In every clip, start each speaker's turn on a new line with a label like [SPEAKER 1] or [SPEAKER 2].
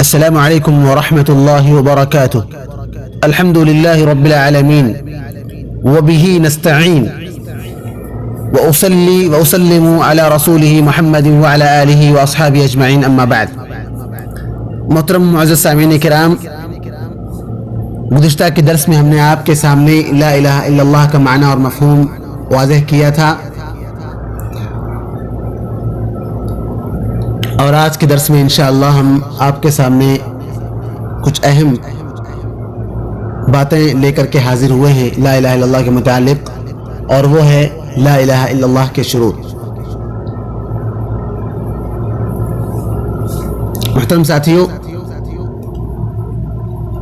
[SPEAKER 1] السلام عليكم ورحمة الله وبركاته. الحمد لله رب العالمين وبه نستعين وأصلي وأسلم على رسوله محمد وعلى آله وأصحابه أجمعين. أما بعد. محترم معزز سامعین کرام، گزشتہ کے درس میں ہم نے آپ کے سامنے لا الہ الا اللہ کا معنی اور مفہوم واضح کیا تھا، اور آج کے درس میں انشاءاللہ ہم آپ کے سامنے کچھ اہم باتیں لے کر کے حاضر ہوئے ہیں لا الہ الا اللہ کے متعلق، اور وہ ہے لا الہ الا اللہ کے شروط. محترم ساتھیوں،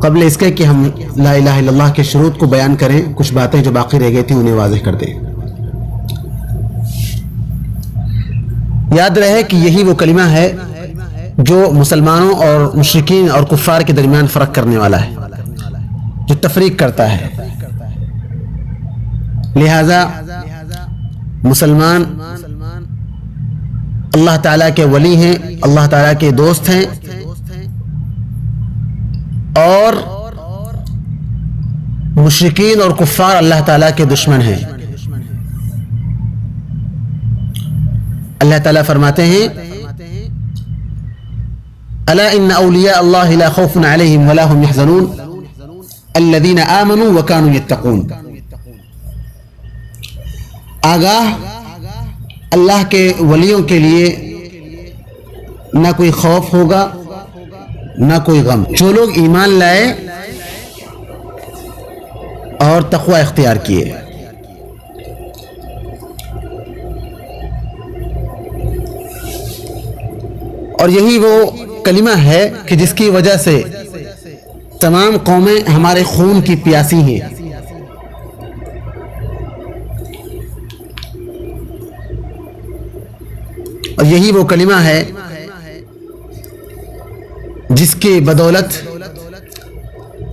[SPEAKER 1] قبل اس کے کہ ہم لا الہ الا اللہ کے شروط کو بیان کریں، کچھ باتیں جو باقی رہ گئی تھیں انہیں واضح کر دیں. یاد رہے کہ یہی وہ کلمہ ہے جو مسلمانوں اور مشرکین اور کفار کے درمیان فرق کرنے والا ہے، جو تفریق کرتا ہے. لہذا مسلمان اللہ تعالیٰ کے ولی ہیں، اللہ تعالیٰ کے دوست ہیں، اور مشرکین اور کفار اللہ تعالیٰ کے دشمن ہیں. اللہ تعالیٰ فرماتے ہیں الا ان اولیاء اللہ لا خوف علیہم ولا هم يحزنون الذین آمنوا وكانوا يتقون. آگاہ، اللہ کے ولیوں کے لیے نہ کوئی خوف ہوگا نہ کوئی غم، جو لوگ ایمان لائے اور تقوی اختیار کیے. اور یہی وہ کلمہ ہے کہ جس کی وجہ سے تمام قومیں ہمارے خون کی پیاسی ہیں. اور یہی وہ کلمہ ہے جس کی بدولت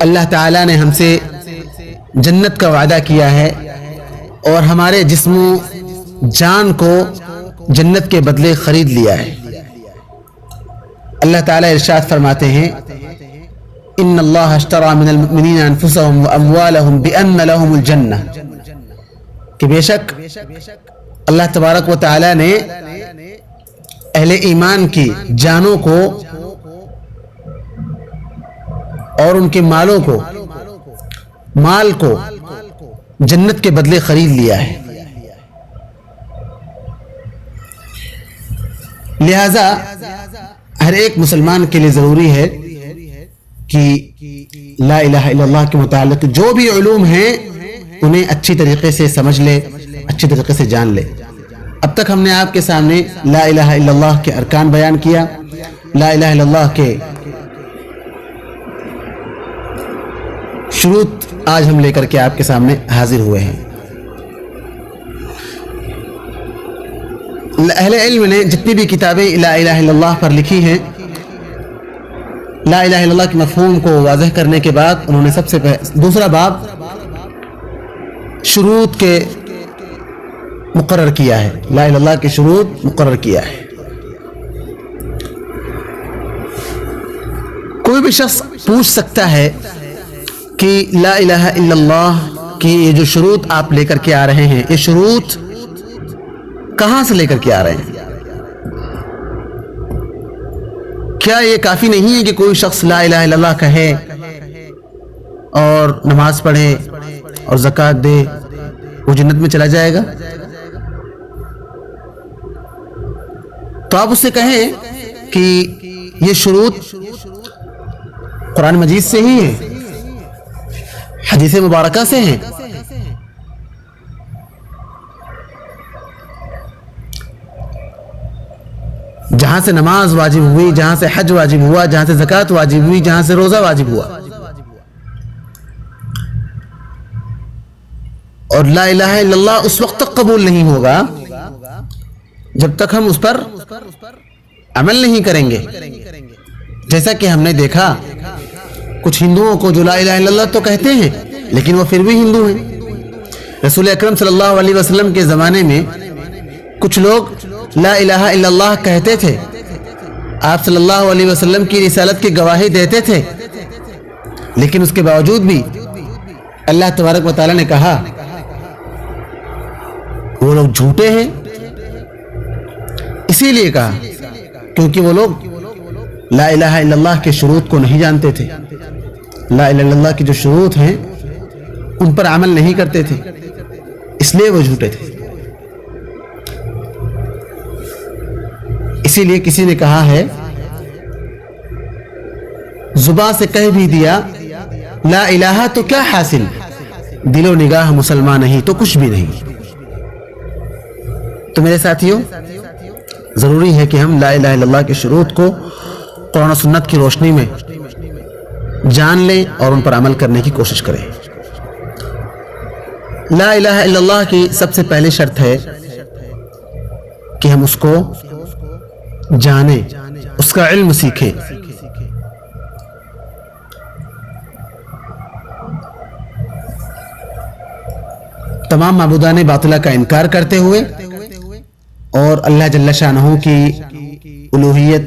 [SPEAKER 1] اللہ تعالیٰ نے ہم سے جنت کا وعدہ کیا ہے، اور ہمارے جسم و جان کو جنت کے بدلے خرید لیا ہے. اللہ تعالیٰ ارشاد فرماتے ہیں ان اللہ اشتری من المؤمنین انفسهم واموالهم بان لهم الجنہ، کہ بے شک اللہ تبارک و تعالیٰ نے اہل ایمان کی جانوں کو اور ان کے مالوں کو، مال کو جنت کے بدلے خرید لیا ہے. لہذا ہر ایک مسلمان کے لیے ضروری ہے کہ لا الہ الا اللہ کے متعلق جو بھی علوم ہیں انہیں اچھی طریقے سے سمجھ لے، اچھی طریقے سے جان لے. اب تک ہم نے آپ کے سامنے لا الہ الا اللہ کے ارکان بیان کیا، لا الہ الا اللہ کے شروط آج ہم لے کر کے آپ کے سامنے حاضر ہوئے ہیں. اہل علم نے جتنی بھی کتابیں لا الہ الا اللہ پر لکھی ہیں، لا الہ الا اللہ کے مفہوم کو واضح کرنے کے بعد انہوں نے سب سے دوسرا باب شروط کے مقرر کیا ہے، لا الہ الا اللہ کے شروط مقرر کیا ہے. کوئی بھی شخص پوچھ سکتا ہے کہ لا الہ الا اللہ کی یہ جو شروط آپ لے کر کے آ رہے ہیں، یہ شروط کہاں سے لے کر کے آ رہے ہیں؟ کیا یہ کافی نہیں ہے کہ کوئی شخص لا الہ الا اللہ کہے اور نماز پڑھے اور زکوٰۃ دے وہ جنت میں چلا جائے گا؟ تو آپ اس سے کہیں کہ یہ شروط قرآن مجید سے ہی ہیں، حدیث مبارکہ سے ہیں. جہاں سے نماز واجب ہوئی، جہاں سے حج واجب ہوا، جہاں سے زکوٰۃ واجب ہوئی، جہاں سے روزہ واجب ہوا. اور لا الہ الا اللہ اس وقت تک قبول نہیں ہوگا جب تک ہم اس پر عمل نہیں کریں گے. جیسا کہ ہم نے دیکھا کچھ ہندوؤں کو جو لا الہ الا اللہ تو کہتے ہیں لیکن وہ پھر بھی ہندو ہیں. رسول اکرم صلی اللہ علیہ وسلم کے زمانے میں کچھ لوگ لا الہ الا اللہ کہتے تھے، آپ صلی اللہ علیہ وسلم کی رسالت کی گواہی دیتے تھے، لیکن اس کے باوجود بھی اللہ تبارک و تعالیٰ نے کہا وہ لوگ جھوٹے ہیں۔ اسی لیے کہا کیونکہ وہ لوگ لا الہ الا اللہ کے شروط کو نہیں جانتے تھے، لا الہ الا اللہ کی جو شروط ہیں ان پر عمل نہیں کرتے تھے، اس لیے وہ جھوٹے تھے۔ اسی لیے کسی نے کہا ہے، زبان سے کہہ بھی دیا لا الہ تو کیا حاصل، دل و نگاہ مسلمان نہیں تو کچھ بھی نہیں۔ تو میرے ساتھیوں، ضروری ہے کہ ہم لا الہ الا اللہ کے شروط کو قرآن و سنت کی روشنی میں جان لیں اور ان پر عمل کرنے کی کوشش کریں۔ لا الہ الا اللہ کی سب سے پہلی شرط ہے کہ ہم اس کو جانیں، اس کا علم سیکھیں۔ تمام معبودان باطلہ کا انکار کرتے ہوئے اور اللہ جل شانہ کی الوہیت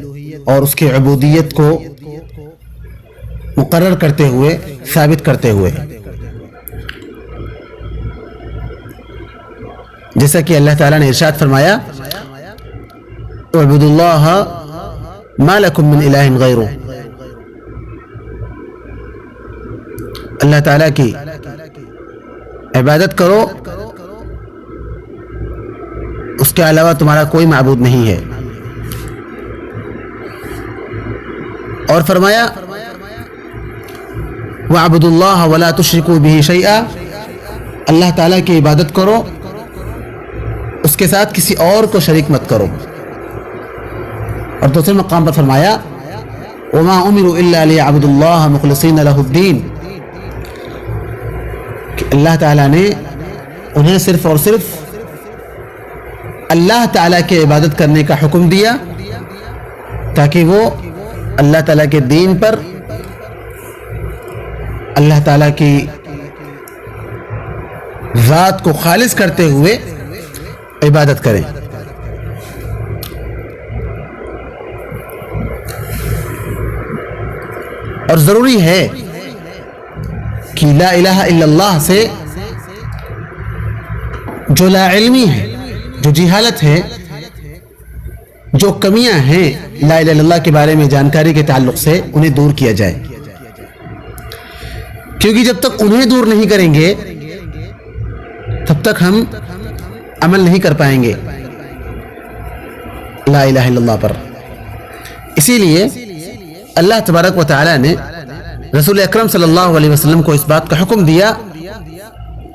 [SPEAKER 1] اور اس کی عبودیت کو مقرر کرتے ہوئے، ثابت کرتے ہوئے، جیسا کہ اللہ تعالیٰ نے ارشاد فرمایا اعبدوا اللہ ما لکم من الہ غیرہ، اللہ تعالیٰ کی عبادت کرو، اس کے علاوہ تمہارا کوئی معبود نہیں ہے۔ اور فرمایا وَاعْبُدُوا اللَّهَ وَلَا تُشْرِكُوا بِهِ شَيْئًا، اللہ تعالیٰ کی عبادت کرو، اس کے ساتھ کسی اور کو شریک مت کرو۔ اور دوسرے مقام پر فرمایا وَمَا أُمِرُوا إِلَّا لِيَعْبُدُوا اللَّهَ مُخْلِصِينَ لَهُ الدِّينَ، کہ اللہ تعالیٰ نے انہیں صرف اور صرف اللہ تعالیٰ کی عبادت کرنے کا حکم دیا تاکہ وہ اللہ تعالیٰ کے دین پر، اللہ تعالیٰ کی ذات کو خالص کرتے ہوئے عبادت کریں۔ اور ضروری ہے کہ لا الہ الا اللہ سے جو لا علمی ہے، جو جہالت ہے، جو کمیاں ہیں لا الہ الا اللہ کے بارے میں جانکاری کے تعلق سے، انہیں دور کیا جائے، کیونکہ جب تک انہیں دور نہیں کریں گے تب تک ہم عمل نہیں کر پائیں گے لا الہ الا اللہ پر۔ اسی لیے اللہ تبارک و تعالی نے رسول اکرم صلی اللہ علیہ وسلم کو اس بات کا حکم دیا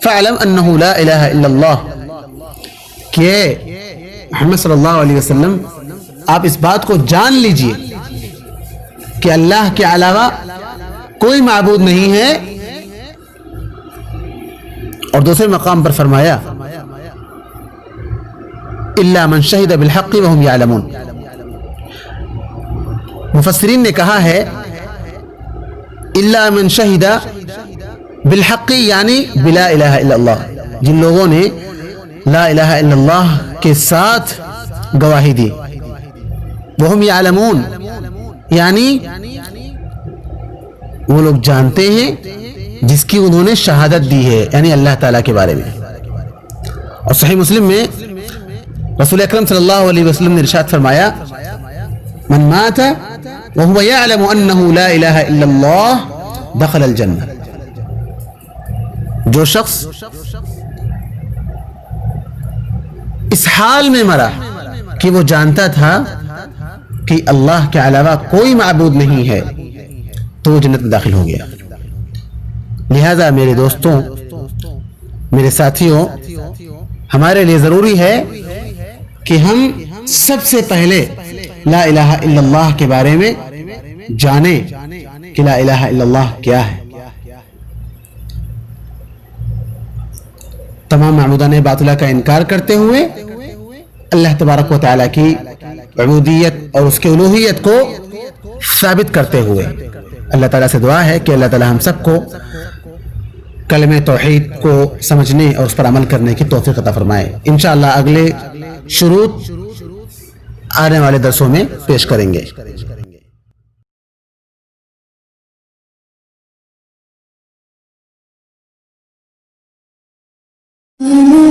[SPEAKER 1] فَعْلَمْ أَنَّهُ لَا إِلَهَ إِلَّا اللَّهُ، کہ محمد صلی اللہ علیہ وسلم آپ اس بات کو جان لیجئے کہ اللہ کے علاوہ کوئی معبود نہیں ہے۔ اور دوسرے مقام پر فرمایا إِلَّا مَنْ شَهِدَ بِالْحَقِّ وَهُمْ يَعْلَمُونَ، مفسرین نے کہا ہے إِلَّا مَنْ شَهِدَ بالحق یعنی بلا الہ الا اللہ، جن لوگوں نے لا الہ الا اللہ کے ساتھ گواہی دی، وہم یعلمون یعنی وہ لوگ جانتے ہیں جس کی انہوں نے شہادت دی ہے، یعنی اللہ تعالیٰ کے بارے میں۔ اور صحیح مسلم میں رسول اکرم صلی اللہ علیہ وسلم نے ارشاد فرمایا من مات وهو يعلم انه لا الہ الا اللہ دخل الجنہ، جو شخص اس حال میں مرا کہ وہ جانتا تھا کہ اللہ کے علاوہ کوئی معبود نہیں ہے تو وہ جنت میں داخل ہو گیا۔ لہذا میرے دوستوں، میرے ساتھیوں، ہمارے لیے ضروری ہے کہ ہم سب سے پہلے لا الہ الا اللہ کے بارے میں جانیں کہ لا الہ الا اللہ کیا ہے۔ تمام معبودان باطلہ کا انکار کرتے ہوئے اللہ تبارک و تعالیٰ کی عبودیت اور اس کے الوہیت کو ثابت کرتے ہوئے اللہ تعالیٰ سے دعا ہے کہ اللہ تعالیٰ ہم سب کو کلمہ توحید کو سمجھنے اور اس پر عمل کرنے کی توفیق عطا فرمائے۔ انشاءاللہ اگلے شروط آنے والے درسوں میں پیش کریں گے۔
[SPEAKER 2] Mm-hmm.